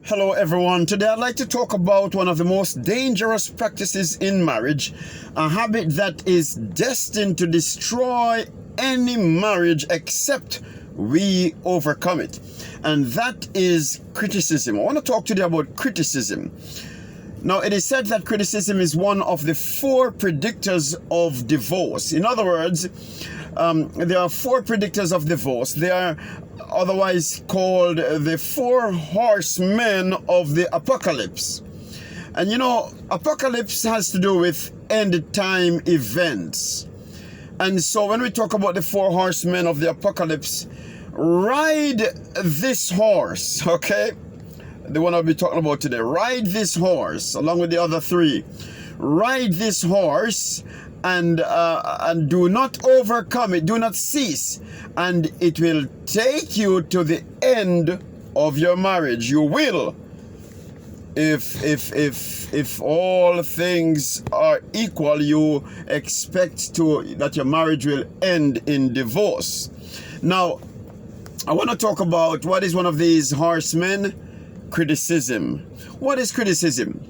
Hello everyone, today I'd like to talk about one of the most dangerous practices in marriage, a habit that is destined to destroy any marriage except we overcome it, and that is criticism. I want to talk today about criticism. Now, it is said that criticism is one of the 4 predictors of divorce. In other words, there are 4 predictors of divorce. They are otherwise called the 4 horsemen of the apocalypse. And you know, apocalypse has to do with end time events. And so when we talk about the 4 horsemen of the apocalypse, ride this horse, okay? The one I'll be talking about today. Ride this horse along with the other 3. Ride this horse and do not overcome it. Do not cease, and it will take you to the end of your marriage. You will, if all things are equal, you expect that your marriage will end in divorce. Now, I want to talk about what is one of these horsemen. Criticism. What is criticism?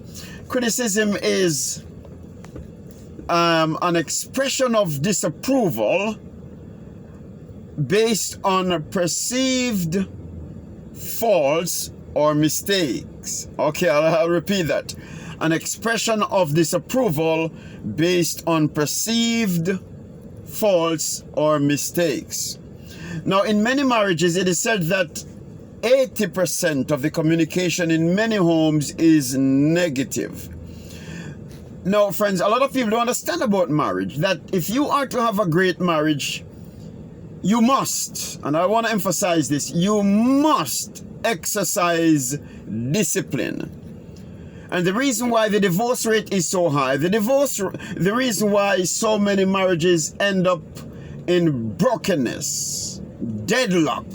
Criticism is an expression of disapproval based on perceived faults or mistakes. Okay, I'll repeat that. An expression of disapproval based on perceived faults or mistakes. Now, in many marriages, it is said that 80% of the communication in many homes is negative. Now, friends, a lot of people don't understand about marriage, that if you are to have a great marriage, you must, and I want to emphasize this, you must exercise discipline. And the reason why the divorce rate is so high, the reason why so many marriages end up in brokenness, deadlock,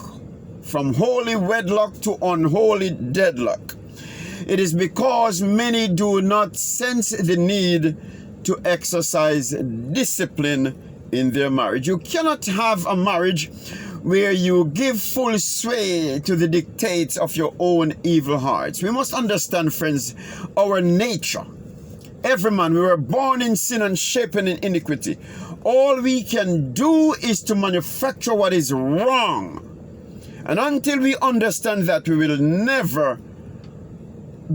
from holy wedlock to unholy deadlock, it is because many do not sense the need to exercise discipline in their marriage. You cannot have a marriage where you give full sway to the dictates of your own evil hearts. We must understand, friends, our nature. Every man, we were born in sin and shapen in iniquity. All we can do is to manufacture what is wrong. And until we understand that, we will never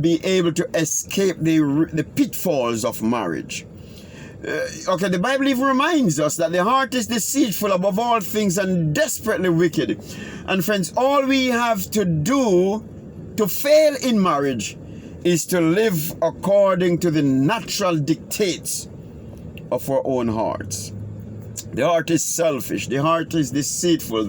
be able to escape the pitfalls of marriage. Okay, the Bible even reminds us that the heart is deceitful above all things and desperately wicked. And friends, all we have to do to fail in marriage is to live according to the natural dictates of our own hearts. The heart is selfish. The heart is deceitful.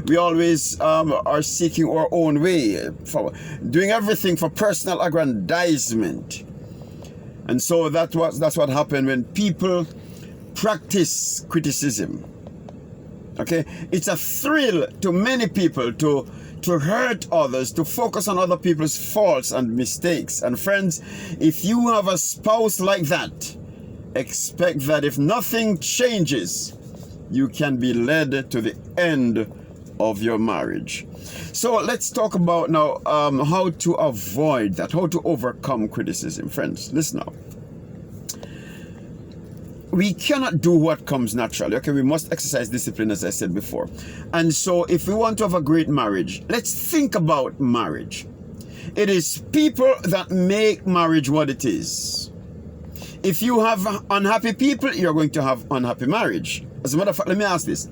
We always are seeking our own way, for doing everything for personal aggrandizement. And so that's what happened when people practice criticism. Okay, it's a thrill to many people to hurt others, to focus on other people's faults and mistakes. And friends, if you have a spouse like that, expect that if nothing changes, you can be led to the end of your marriage. So let's talk about now how to avoid that, how to overcome criticism. Friends, listen now. We cannot do what comes naturally. Okay, we must exercise discipline, as I said before. And so if we want to have a great marriage, let's think about marriage. It is people that make marriage what it is. If you have unhappy people, you're going to have unhappy marriage. As a matter of fact, let me ask this.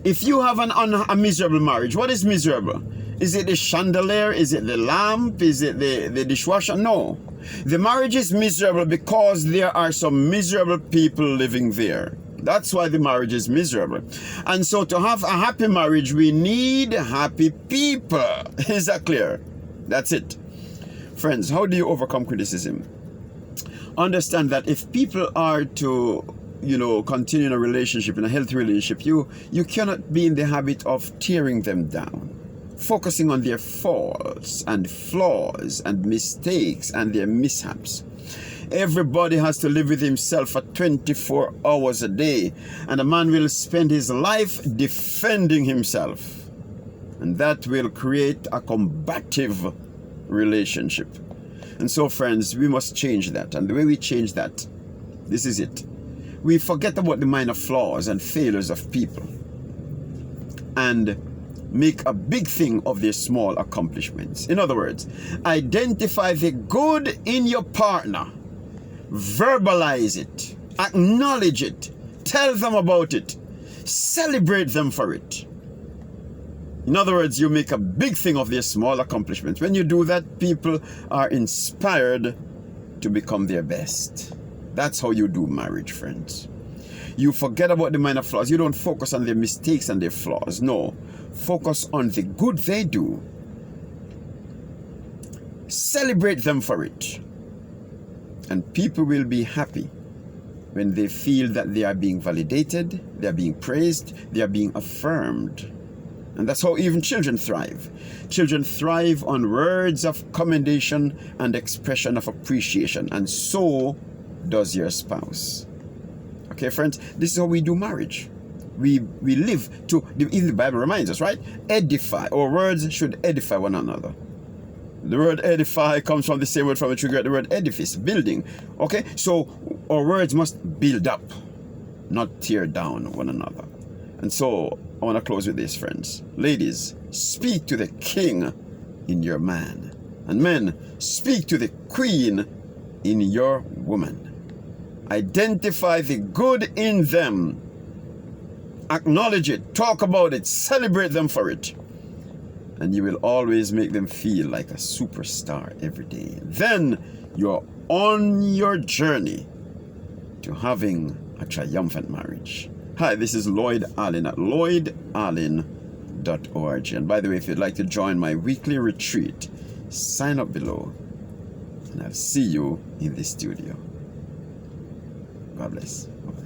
If you have a miserable marriage, what is miserable? Is it the chandelier? Is it the lamp? Is it the dishwasher? No. The marriage is miserable because there are some miserable people living there. That's why the marriage is miserable. And so to have a happy marriage, we need happy people. Is that clear? That's it. Friends, how do you overcome criticism? Understand that if people are to, continue in a relationship, in a healthy relationship, you cannot be in the habit of tearing them down, focusing on their faults and flaws and mistakes and their mishaps. Everybody has to live with himself for 24 hours a day, and a man will spend his life defending himself. And that will create a combative relationship. And so, friends, we must change that. And the way we change that, this is it. We forget about the minor flaws and failures of people and make a big thing of their small accomplishments. In other words, identify the good in your partner, verbalize it, acknowledge it, tell them about it, celebrate them for it. In other words, you make a big thing of their small accomplishments. When you do that, people are inspired to become their best. That's how you do marriage, friends. You forget about the minor flaws. You don't focus on their mistakes and their flaws. No. Focus on the good they do. Celebrate them for it. And people will be happy when they feel that they are being validated, they are being praised, they are being affirmed. And that's how even children thrive. Children thrive on words of commendation and expression of appreciation. And so does your spouse. Okay, friends, this is how we do marriage. We live to, even the Bible reminds us, right? Edify. Our words should edify one another. The word edify comes from the same word from which we get the word edifice, building. Okay, so our words must build up, not tear down one another. And so I want to close with this, friends. Ladies, speak to the king in your man. And men, speak to the queen in your woman. Identify the good in them. Acknowledge it, talk about it, celebrate them for it. And you will always make them feel like a superstar every day. Then you're on your journey to having a triumphant marriage. Hi, this is Lloyd Allen at lloydallen.org. And by the way, if you'd like to join my weekly retreat, sign up below. And I'll see you in the studio. God bless. Bye-bye.